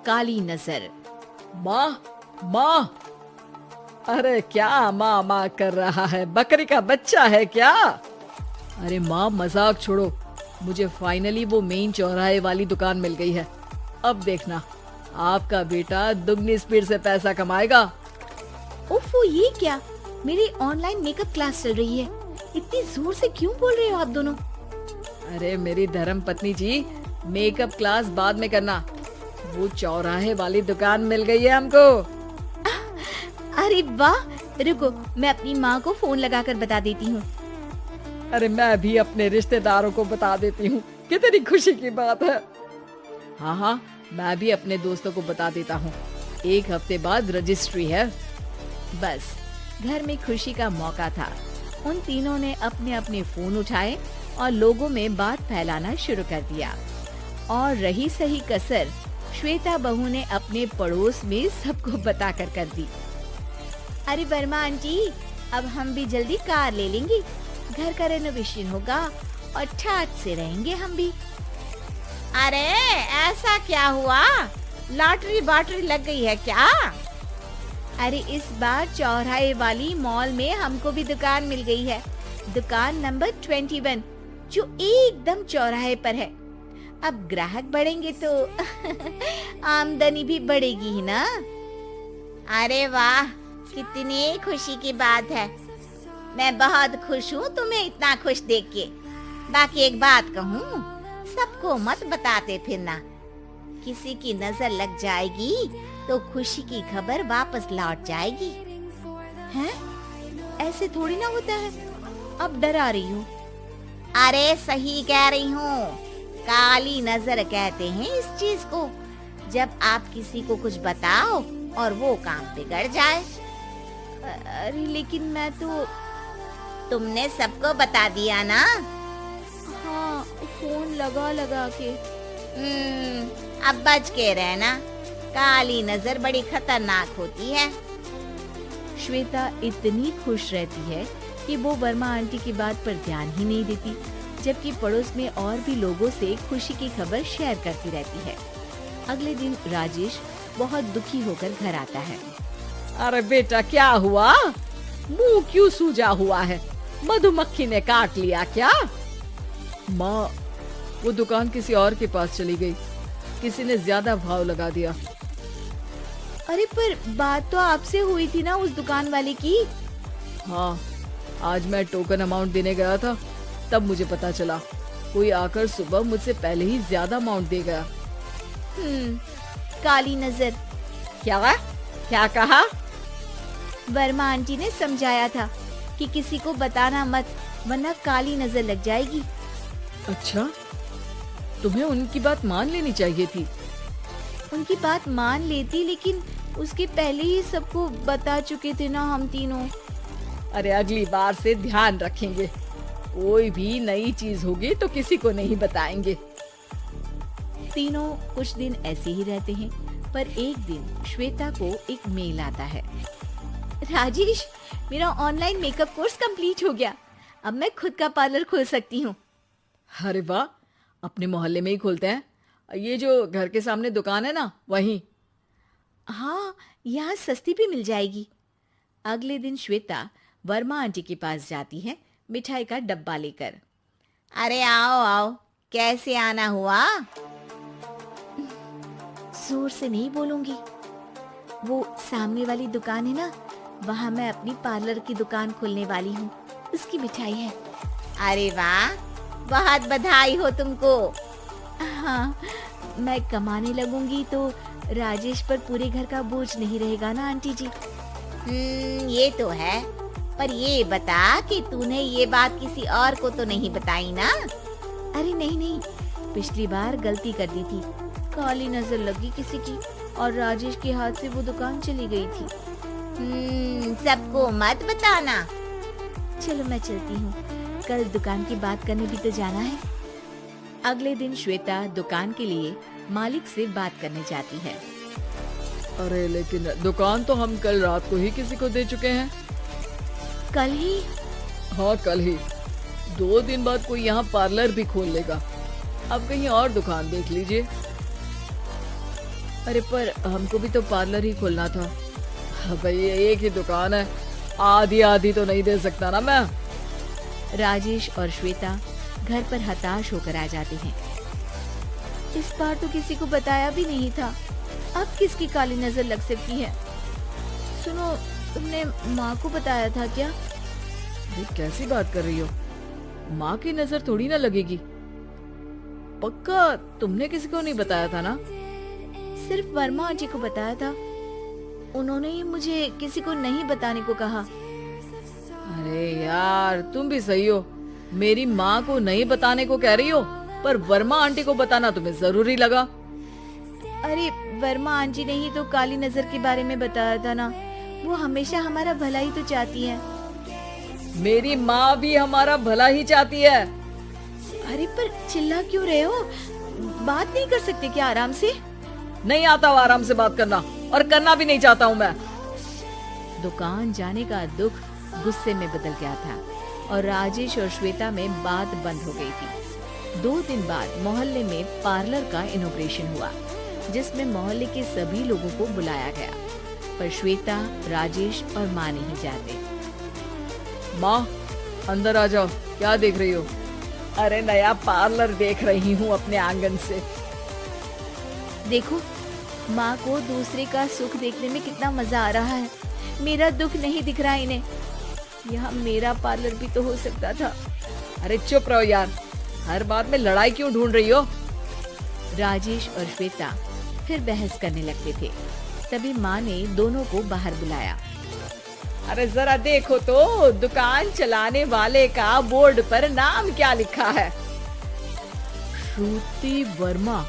काली नजर। माँ, माँ, अरे क्या माँ माँ कर रहा है? बकरी का बच्चा है क्या? अरे माँ, मजाक छोड़ो। मुझे फाइनली वो मेन चौराहे वाली दुकान मिल गई है। अब देखना, आपका बेटा दुगनी स्पीड से पैसा कमाएगा। ओफो, ये क्या? मेरी ऑनलाइन मेकअप क्लास चल रही है। इतनी जोर से क्यों बोल रहे हो आप दोनों? अरे मेरी धर्म पत्नी जी, मेकअप क्लास बाद में करना। वो चौराहे वाली दुकान मिल गई है हमको। अरे वाह, रुको, मैं अपनी माँ को फोन लगाकर बता देती हूँ। अरे मैं भी अपने रिश्तेदारों को बता देती हूँ। कितनी खुशी की बात है। हाँ हाँ, मैं भी अपने दोस्तों को बता देता हूँ। 1 हफ्ते बाद रजिस्ट्री है। बस घर में खुशी का मौका था। उन तीनों ने अपने अपने फोन उठाए और लोगों में बात फैलाना शुरू कर दिया। और रही सही कसर श्वेता बहू ने अपने पड़ोस में सबको बताकर कर दी। अरे वर्मा आंटी, अब हम भी जल्दी कार ले लेंगे। घर का रेनोवेशन होगा और ठाट से रहेंगे हम भी। अरे ऐसा क्या हुआ? लॉटरी बाटरी लग गई है क्या? अरे इस बार चौराहे वाली मॉल में हमको भी दुकान मिल गई है। दुकान नंबर 21, जो एकदम चौराहे पर है। अब ग्राहक बढ़ेंगे तो आमदनी भी बढ़ेगी ही ना। अरे वाह, कितनी खुशी की बात है। मैं बहुत खुश हूँ तुम्हें इतना खुश देख के। बाकी एक बात कहूँ, सबको मत बताते फिरना। किसी की नजर लग जाएगी तो खुशी की खबर वापस लौट जाएगी। हैं? ऐसे थोड़ी ना होता है। अब डरा रही हूँ। अरे सही कह रही हूँ, काली नजर कहते हैं इस चीज को, जब आप किसी को कुछ बताओ और वो काम बिगड़ जाए। अरे लेकिन मैं तो... तुमने सबको बता दिया ना? हाँ, फोन लगा लगा के। अब बच के रहना, काली नजर बड़ी खतरनाक होती है। श्वेता इतनी खुश रहती है कि वो वर्मा आंटी की बात पर ध्यान ही नहीं देती, जबकि पड़ोस में और भी लोगों से खुशी की खबर शेयर करती रहती है। अगले दिन राजेश बहुत दुखी होकर घर आता है। अरे बेटा, क्या हुआ? मुंह क्यों सूजा हुआ है? मधुमक्खी ने काट लिया क्या? माँ, वो दुकान किसी और के पास चली गई। किसी ने ज्यादा भाव लगा दिया। अरे पर बात तो आपसे हुई थी ना उस दुकान वाले की। हाँ, आज मैं टोकन अमाउंट देने गया था, तब मुझे पता चला। कोई आकर सुबह मुझसे पहले ही ज्यादा अमाउंट दे गया। काली नजर। क्या कहा? वर्मा आंटी ने समझाया था कि किसी को बताना मत, वरना काली नजर लग जाएगी। अच्छा, तुम्हें उनकी बात मान लेनी चाहिए थी। उनकी बात मान लेती, लेकिन उसके पहले ही सबको बता चुके थे ना हम तीनों। अरे अगली बार से ध्यान रखेंगे। कोई भी नई चीज होगी तो किसी को नहीं बताएंगे। तीनों कुछ दिन ऐसे ही रहते हैं, पर एक दिन श्वेता को एक मेल आता है। राजेश, मेरा ऑनलाइन मेकअप कोर्स कंप्लीट हो गया। अब मैं खुद का पार्लर खोल सकती हूँ। अरे वाह, अपने मोहल्ले में ही खोलते हैं। ये जो घर के सामने दुकान है ना, वहीं। हाँ, यहाँ सस्ती भी मिल जाएगी। अगले दिन श्वेता वर्मा आंटी के पास जाती है मिठाई का डब्बा लेकर। अरे आओ आओ, कैसे आना हुआ? जोर से नहीं बोलूंगी। वो सामने वाली दुकान है ना, वहाँ मैं अपनी पार्लर की दुकान खोलने वाली हूँ। उसकी मिठाई है। अरे वाह, बहुत बधाई हो तुमको। हाँ, मैं कमाने लगूंगी तो राजेश पर पूरे घर का बोझ नहीं रहेगा ना आंटी जी। ये तो है, पर ये बता कि तूने ये बात किसी और को तो नहीं बताई ना? अरे नहीं नहीं, पिछली बार गलती कर दी थी। काली नजर लगी किसी की और राजेश के हाथ से वो दुकान चली गई थी। सबको मत बताना। चलो मैं चलती हूँ, कल दुकान की बात करने भी तो जाना है। अगले दिन श्वेता दुकान के लिए मालिक से बात करने जाती है। अरे लेकिन दुकान तो हम कल रात को ही किसी को दे चुके हैं। कल ही? हाँ, कल ही। 2 दिन बाद कोई यहाँ पार्लर भी खोल लेगा। अब कहीं और दुकान देख लीजिए। अरे पर हमको भी तो पार्लर ही खोलना था। भाई एक ही दुकान है, आधी आधी तो नहीं दे सकता ना मैं। राजेश और श्वेता घर पर हताश होकर आ जाते हैं। इस बार तो किसी को बताया भी नहीं था, अब किसकी काली नजर लग सकती है। सुनो, तुमने माँ को बताया था क्या? ये कैसी बात कर रही हो? माँ की नजर थोड़ी ना लगेगी। पक्का तुमने किसी को नहीं बताया था ना? सिर्फ वर्मा आंटी को बताया था, उन्होंने ही मुझे किसी को नहीं बताने को कहा। अरे यार तुम भी सही हो, मेरी माँ को नहीं बताने को कह रही हो, पर वर्मा आंटी को बताना तुम्हें जरूरी लगा। अरे वर्मा आंटी ने ही तो काली नजर के बारे में बताया था ना, वो हमेशा हमारा भला ही तो चाहती है। मेरी माँ भी हमारा भला ही चाहती है। अरे पर चिल्ला क्यों रहे हो? बात नहीं कर सकते क्या आराम से? नहीं आता वो आराम से बात करना, और करना भी नहीं चाहता हूँ मैं। दुकान जाने का दुख गुस्से में बदल गया था और राजेश और श्वेता में बात बंद हो गई थी। 2 दिन बाद मोहल्ले में पार्लर का इनॉग्रेशन हुआ, जिसमें मोहल्ले के सभी लोगों को बुलाया गया, पर श्वेता, राजेश और माँ नहीं जाते। माँ अंदर आ जाओ, क्या देख रही हो? अरे नया पार्लर देख रही हूँ अपने आंगन से। देखो, माँ को दूसरे का सुख देखने में कितना मजा आ रहा है, मेरा दुख नहीं दिख रहा इन्हें। यहाँ मेरा पार्लर भी तो हो सकता था। अरे चुप रहो यार, हर बात में लड़ाई क्यों ढूंढ रही हो? राजेश और श्वेता फिर बहस करने लगते थे। तभी माँ ने दोनों को बाहर बुलाया। अरे जरा देखो तो, दुकान चलाने वाले का बोर्ड पर नाम क्या लिखा है? श्रुति वर्मा।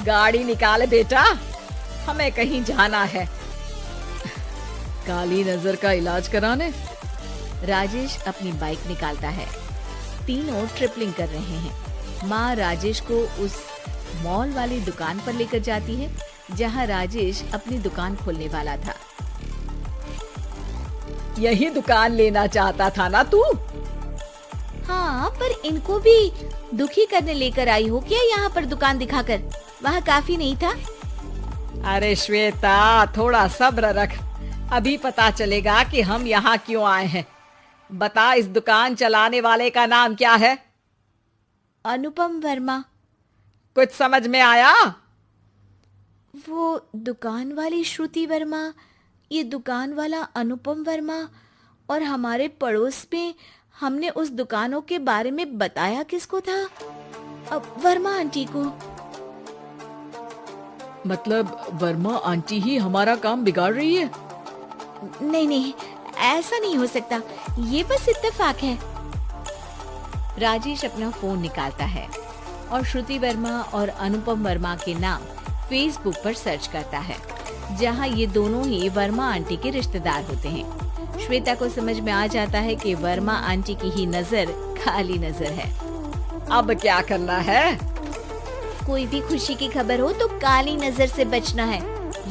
गाड़ी निकाल बेटा, हमें कहीं जाना है। काली नजर का इलाज कराने। राजेश अपनी बाइक निकालता है। तीनों ट्रिपलिंग कर रहे हैं। माँ राजेश को उस मॉल वाली दुकान पर लेकर जाती है जहाँ राजेश अपनी दुकान खोलने वाला था। यही दुकान लेना चाहता था ना तू? हाँ, पर इनको भी दुखी करने लेकर आई हो क्या यहाँ पर दुकान दिखाकर? वहाँ काफी नहीं था? अरे श्वेता थोड़ा सब्र रख, अभी पता चलेगा कि हम यहाँ क्यों आए हैं। बता, इस दुकान चलाने वाले का नाम क्या है? अनुपम वर्मा। कुछ समझ में आया? वो दुकान वाली श्रुति वर्मा, ये दुकान वाला अनुपम वर्मा, और हमारे पड़ोस में हमने उस दुकानों के बारे में बताया किसको था? अब वर्मा आंटी को। मतलब वर्मा आंटी ही हमारा काम बिगाड़ रही है? नहीं नहीं, ऐसा नहीं हो सकता, ये बस इत्तेफाक है। राजेश अपना फोन निकालता है और श्रुति वर्मा और अनुपम वर्मा के नाम फेसबुक पर सर्च करता है, जहां ये दोनों ही वर्मा आंटी के रिश्तेदार होते हैं। श्वेता को समझ में आ जाता है कि वर्मा आंटी की ही नजर काली नजर है। अब क्या करना है? कोई भी खुशी की खबर हो तो काली नजर से बचना है,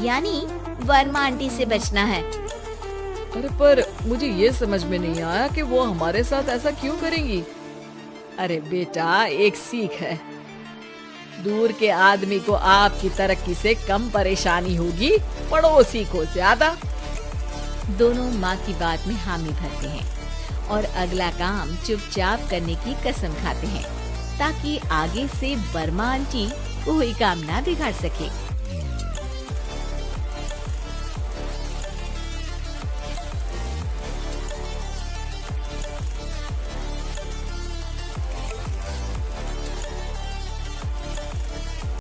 यानी वर्मा आंटी से बचना है। अरे पर मुझे ये समझ में नहीं आया कि वो हमारे साथ ऐसा क्यों करेंगी। अरे बेटा, एक सीख है, दूर के आदमी को आपकी तरक्की से कम परेशानी होगी, पड़ोसी को ज्यादा। दोनों माँ की बात में हामी भरते हैं और अगला काम चुपचाप करने की कसम खाते हैं, ताकि आगे से वर्मा आंटी कोई काम ना बिगाड़ सके।